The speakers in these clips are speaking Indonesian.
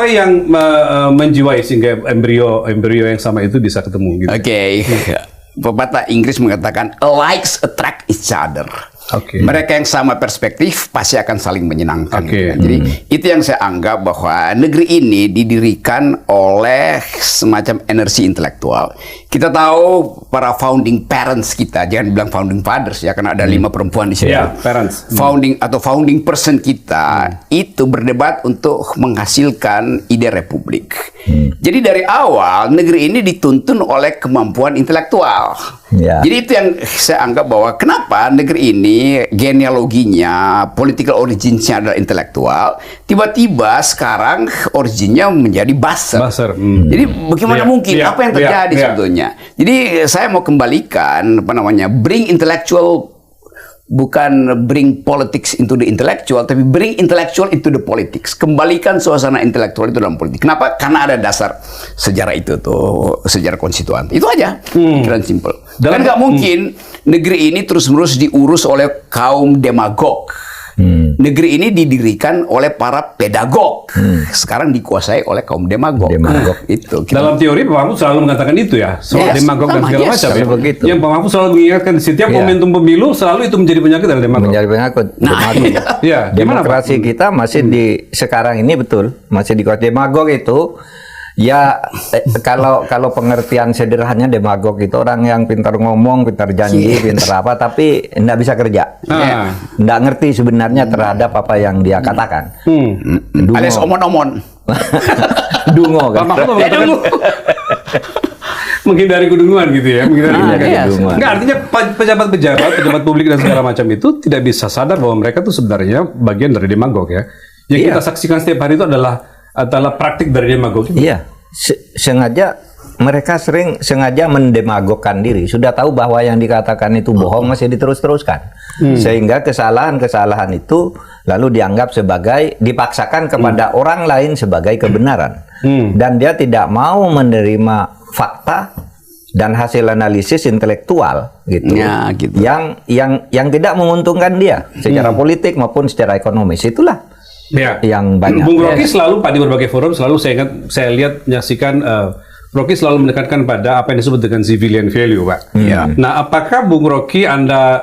yang menjiwai sehingga embrio yang sama itu bisa ketemu gitu? Pepatah Inggris mengatakan likes attract each other. Mereka yang sama perspektif pasti akan saling menyenangkan. Jadi itu yang saya anggap bahwa negeri ini didirikan oleh semacam energi intelektual. Kita tahu para founding parents kita, jangan bilang founding fathers ya, karena ada 5 perempuan di sini. Parents. Founding person kita itu berdebat untuk menghasilkan ide republik. Jadi dari awal negeri ini dituntun oleh kemampuan intelektual. Jadi itu yang saya anggap bahwa kenapa negeri ini genealoginya, political originsnya adalah intelektual, tiba-tiba sekarang originnya menjadi buzzer. Jadi bagaimana mungkin? Apa yang terjadi sebetulnya? Jadi saya mau kembalikan bring intellectual, bukan bring politics into the intellectual, tapi bring intellectual into the politics. Kembalikan suasana intelektual itu dalam politik. Kenapa? Karena ada dasar sejarah itu tuh, sejarah konstituan. Itu aja, kira simple. Dan nggak mungkin negeri ini terus-menerus diurus oleh kaum demagog. Negeri ini didirikan oleh para pedagog. Sekarang dikuasai oleh kaum demagog. Itu. Dalam teori Pak Mahfud selalu mengatakan itu ya, soal demagog dan segala macam ya. Yang Pak Mahfud selalu mengingatkan setiap momentum pemilu selalu itu menjadi penyakit dari demagog. Menjadi penyakit. Demokrasi kita masih sekarang ini masih dikuasai demagog itu. Ya, kalau pengertian sederhananya demagog itu orang yang pintar ngomong, pintar janji, pintar apa, tapi tidak bisa kerja. Tidak ngerti sebenarnya terhadap apa yang dia katakan. Alias omon-omon. Dungo kan. Menghindari kedunguan gitu ya. Enggak, artinya pejabat publik dan segala macam itu tidak bisa sadar bahwa mereka tuh sebenarnya bagian dari demagog ya. Yang kita saksikan setiap hari itu adalah praktik dari demagogi. Iya, mereka sengaja mendemagogkan diri. Sudah tahu bahwa yang dikatakan itu bohong, masih diterus-teruskan. Sehingga kesalahan-kesalahan itu lalu dianggap dipaksakan kepada orang lain sebagai kebenaran. Dan dia tidak mau menerima fakta dan hasil analisis intelektual gitu. Yang tidak menguntungkan dia secara politik maupun secara ekonomis. Itulah yang banyak. Bung Rocky selalu di berbagai forum selalu saya lihat menyaksikan Rocky selalu menekankan pada apa yang disebut dengan civilian value, Pak. Nah, apakah Bung Rocky Anda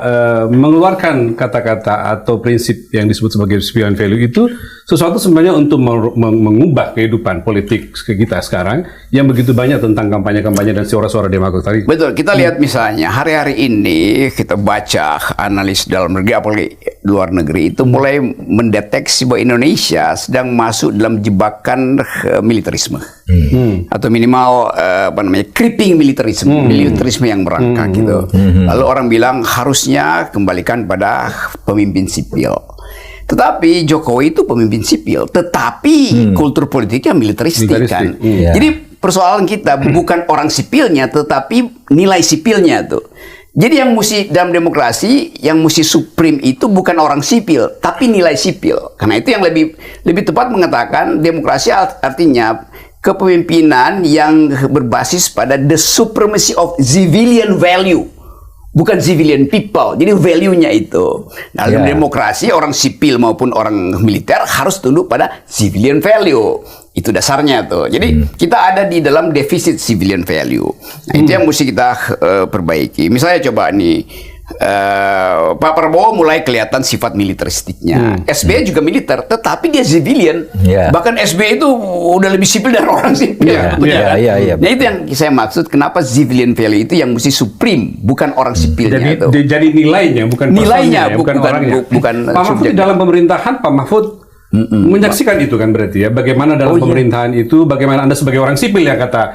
mengeluarkan kata-kata atau prinsip yang disebut sebagai civilian value itu sesuatu sebenarnya untuk mengubah kehidupan politik kita sekarang yang begitu banyak tentang kampanye-kampanye dan suara-suara demagog tadi? Betul, kita lihat misalnya hari-hari ini kita baca analis dalam negeri apalagi luar negeri itu mulai mendeteksi bahwa Indonesia sedang masuk dalam jebakan militerisme atau minimal creeping militerisme yang merangkak gitu. Lalu orang bilang harusnya kembalikan pada pemimpin sipil. Tetapi Jokowi itu pemimpin sipil, tetapi kultur politiknya militeristik kan. Jadi persoalan kita bukan orang sipilnya, tetapi nilai sipilnya tuh. Jadi yang mesti dalam demokrasi, yang mesti supreme itu bukan orang sipil, tapi nilai sipil. Karena itu yang lebih tepat mengatakan demokrasi artinya kepemimpinan yang berbasis pada the supremacy of civilian value. Bukan civilian people, jadi value-nya itu. Dalam demokrasi, orang sipil maupun orang militer harus tunduk pada civilian value. Itu dasarnya tuh. Jadi kita ada di dalam defisit civilian value. Nah, itu yang mesti kita perbaiki. Misalnya coba nih, Pak Prabowo mulai kelihatan sifat militeristiknya. SBY juga militer, tetapi dia civilian. Bahkan SBY itu udah lebih sipil dari orang sipil. Nah itu yang saya maksud, kenapa civilian value itu yang mesti supreme, bukan orang sipilnya. Jadi nilainya, bukan nilainya, bukan orangnya. Pak Mahfud dalam pemerintahan, Pak Mahfud menyaksikan itu kan berarti ya, bagaimana dalam pemerintahan itu, bagaimana Anda sebagai orang sipil yang kata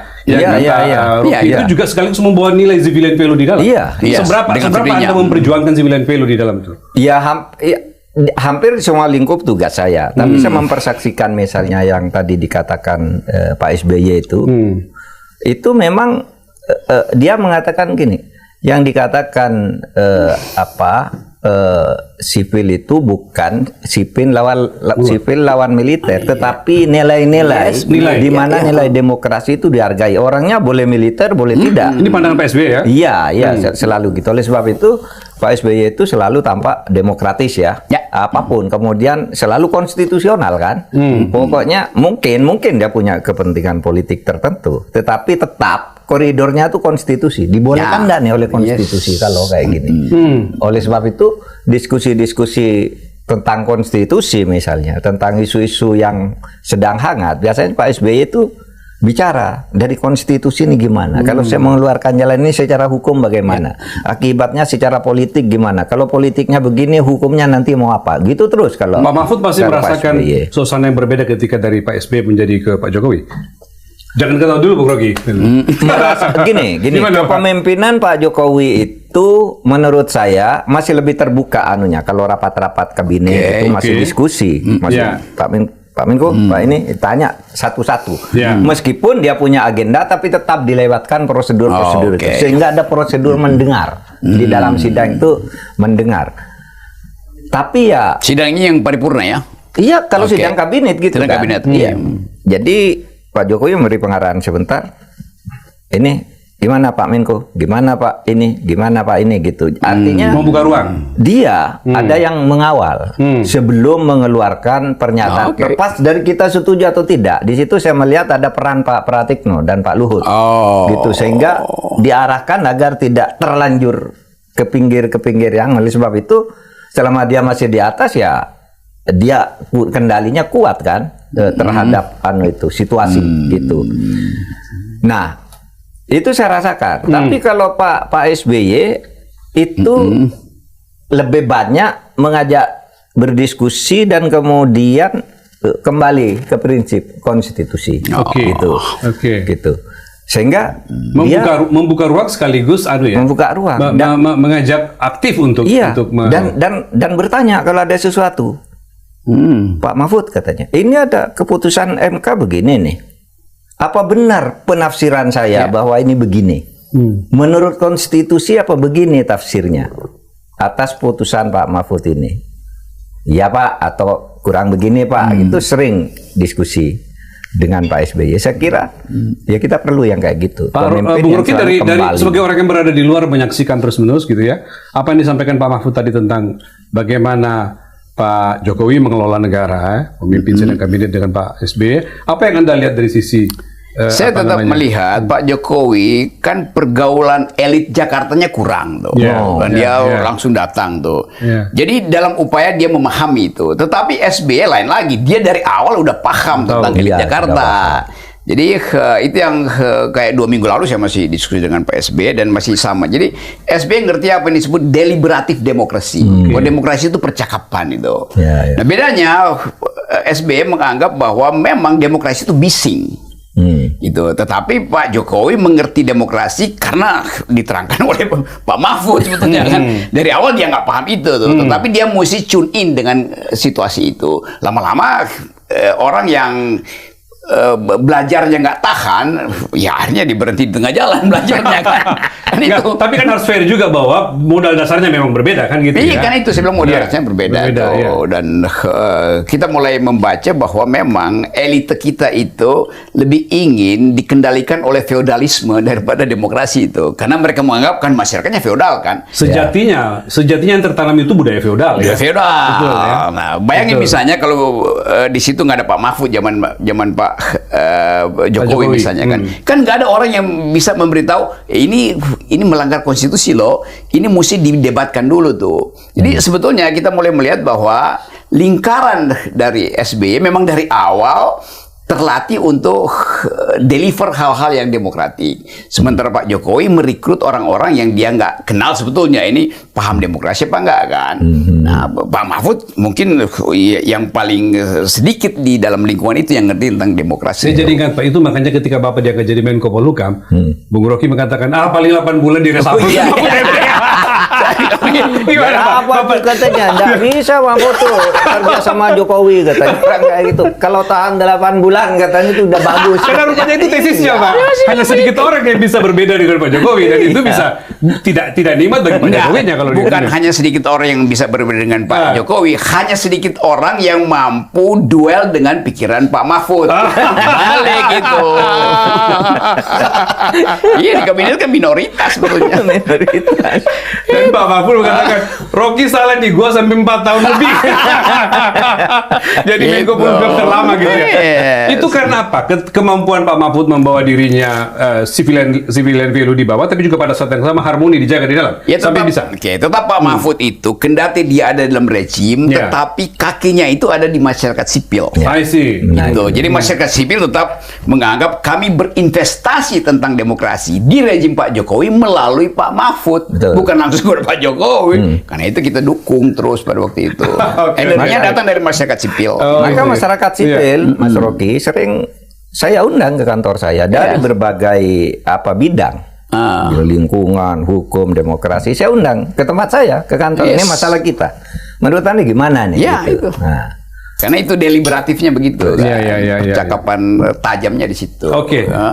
Rocky itu juga sekaligus membawa nilai civilian value di dalam. Seberapa Anda memperjuangkan civilian value di dalam itu? Hampir semua lingkup tugas saya, tapi saya mempersaksikan misalnya yang tadi dikatakan Pak SBY itu memang dia mengatakan gini, yang dikatakan sipil itu bukan sipil lawan militer, tetapi nilai-nilai nilai. di mana nilai demokrasi itu dihargai. Orangnya boleh militer, boleh tidak. Ini pandangan Pak SBY ya? Iya, selalu gitu. Oleh sebab itu Pak SBY itu selalu tampak demokratis ya. Apapun, kemudian selalu konstitusional kan. Pokoknya mungkin dia punya kepentingan politik tertentu, tetapi tetap koridornya itu konstitusi. Dibolehkan dan nih oleh konstitusi kalau kayak gini. Oleh sebab itu diskusi-diskusi tentang konstitusi misalnya, tentang isu-isu yang sedang hangat, biasanya Pak SBY itu bicara dari konstitusi ini gimana. Kalau saya mengeluarkan jalan ini secara hukum bagaimana, akibatnya secara politik gimana, kalau politiknya begini hukumnya nanti mau apa, gitu terus. Kalau Pak Mahfud pasti kalau merasakan suasana yang berbeda ketika dari Pak SBY menjadi ke Pak Jokowi. Jangan ketawa dulu Bung Rocky. Gini, Gimana, Pak? kepemimpinan Pak Jokowi itu menurut saya masih lebih terbuka anunya. Kalau rapat-rapat kabinet itu masih diskusi, masih Pak Menko, Pak ini tanya satu-satu. Meskipun dia punya agenda, tapi tetap dilewatkan prosedur-prosedur itu, sehingga ada prosedur mendengar di dalam sidang itu mendengar. Tapi ya Sidang ini yang paripurna ya? iya, kalau sidang kabinet gitu Sidang kan. kabinet. Iya. Jadi Pak Jokowi memberi pengarahan sebentar. Ini gimana Pak Menko? Gimana Pak ini? Gimana Pak ini gitu. Artinya Membuka ruang. dia ada yang mengawal sebelum mengeluarkan pernyataan. Lepas dari kita setuju atau tidak. Di situ saya melihat ada peran Pak Pratikno dan Pak Luhut. Gitu, sehingga diarahkan agar tidak terlanjur ke pinggir yang. Oleh sebab itu selama dia masih di atas ya dia kendalinya kuat kan terhadap situasi gitu. Nah, itu saya rasakan. Tapi kalau Pak SBY itu lebih banyak mengajak berdiskusi dan kemudian kembali ke prinsip konstitusi. Gitu. Sehingga membuka ruang sekaligus membuka ruang mengajak aktif untuk dan bertanya kalau ada sesuatu. Pak Mahfud katanya, ini ada keputusan MK begini nih. Apa benar penafsiran saya bahwa ini begini? Menurut konstitusi apa begini tafsirnya atas putusan Pak Mahfud ini? Ya Pak, atau kurang begini Pak. Itu sering diskusi dengan Pak SBY. Saya kira ya kita perlu yang kayak gitu. Bung Rocky dari sebagai orang yang berada di luar menyaksikan terus-menerus gitu ya. Apa yang disampaikan Pak Mahfud tadi tentang bagaimana Pak Jokowi mengelola negara, memimpin sidang kabinet dengan Pak SBY. Apa yang Anda lihat dari sisi saya tetap melihat Pak Jokowi kan pergaulan elit Jakartanya kurang tuh. Dia langsung datang tuh. Jadi dalam upaya dia memahami itu. Tetapi SBY lain lagi, dia dari awal udah paham tentang elit Jakarta. Jadi itu yang kayak 2 minggu lalu saya masih diskusi dengan Pak SBY dan masih sama. Jadi SBY ngerti apa yang disebut deliberatif demokrasi. Bahwa demokrasi itu percakapan itu. Nah bedanya SBY menganggap bahwa memang demokrasi itu bising. Gitu. Tetapi Pak Jokowi mengerti demokrasi karena diterangkan oleh Pak Mahfud sebetulnya kan. Dari awal dia nggak paham itu tuh. Tetapi dia mesti tune in dengan situasi itu. Lama-lama orang yang belajarnya nggak tahan, ya akhirnya diberhenti di tengah jalan belajarnya kan. Itu. Tapi kan harus fair juga bahwa modal dasarnya memang berbeda kan gitu ya. Kan itu saya bilang modal dasarnya berbeda dan kita mulai membaca bahwa memang elite kita itu lebih ingin dikendalikan oleh feodalisme daripada demokrasi itu. Karena mereka menganggap kan masyarakatnya feodal kan. Sejatinya yang tertanam itu budaya feodal ya. Feodal. Betul, ya? Nah, bayangin misalnya kalau di situ nggak ada Pak Mahfud zaman Pak Jokowi misalnya kan nggak ada orang yang bisa memberitahu ini melanggar konstitusi loh, ini mesti didebatkan dulu tuh. Jadi sebetulnya kita mulai melihat bahwa lingkaran dari SBY memang dari awal terlatih untuk deliver hal-hal yang demokratik. Sementara Pak Jokowi merekrut orang-orang yang dia nggak kenal sebetulnya ini paham demokrasi apa enggak kan. Nah, Pak Mahfud mungkin yang paling sedikit di dalam lingkungan itu yang ngerti tentang demokrasi. Saya jadi ingat Pak, itu makanya ketika Bapak dia jadi Menko Polhukam, Bung Rocky mengatakan paling 8 bulan di reshuffle. Gimana Pak? Apa tuh katanya? Nggak bisa Mahfud tuh kerja sama Jokowi katanya. Orang kayak gitu. Kalau tahan 8 bulan katanya itu udah bagus. Karena rupanya itu tesisnya Pak. Hanya sedikit orang yang bisa berbeda dengan Pak Jokowi dan itu bisa tidak nikmat bagi Pak Enggak, Jokowinya kalau bukan dia. hanya sedikit orang yang bisa berbeda dengan Pak Ah. Jokowi, hanya sedikit orang yang mampu duel dengan pikiran Pak Mahfud. Balik gitu. Iya, di kabinet kan minoritas sebetulnya. Minoritas. Dan Pak Mahfud mengatakan, Rocky salah nih, gua sampai 4 tahun lebih. Jadi Menko Gitu. Polhukam terlama gitu ya. Yes. Itu karena apa? Kemampuan Pak Mahfud membawa dirinya civilian value di bawah, tapi juga pada saat yang sama harmoni dijaga di dalam. Ya, Sampai tetap, bisa. Oke, tetap Pak Mahfud itu kendati dia ada dalam rejim, Ya. tetapi kakinya itu ada di masyarakat sipil. I see. Gitu. Jadi masyarakat sipil tetap menganggap kami berinvestasi tentang demokrasi di rejim Pak Jokowi melalui Pak Mahfud, Betul. bukan langsung kepada Pak Jokowi. Karena itu kita dukung terus pada waktu itu. Oke, Energinya baik. datang dari masyarakat sipil. Oh, Maka gitu. masyarakat Iya. sipil, Mas Rocky, sering saya undang ke kantor saya dari Iya. berbagai bidang. Ah. Lingkungan, hukum, demokrasi. Saya undang ke tempat saya, ke kantor. Yes. Ini masalah kita. Menurut Anda gimana nih? Ya, itu. Nah. Karena itu deliberatifnya begitu. Iya, iya, iya, iya. Percakapan tajamnya di situ. Oke. Ya.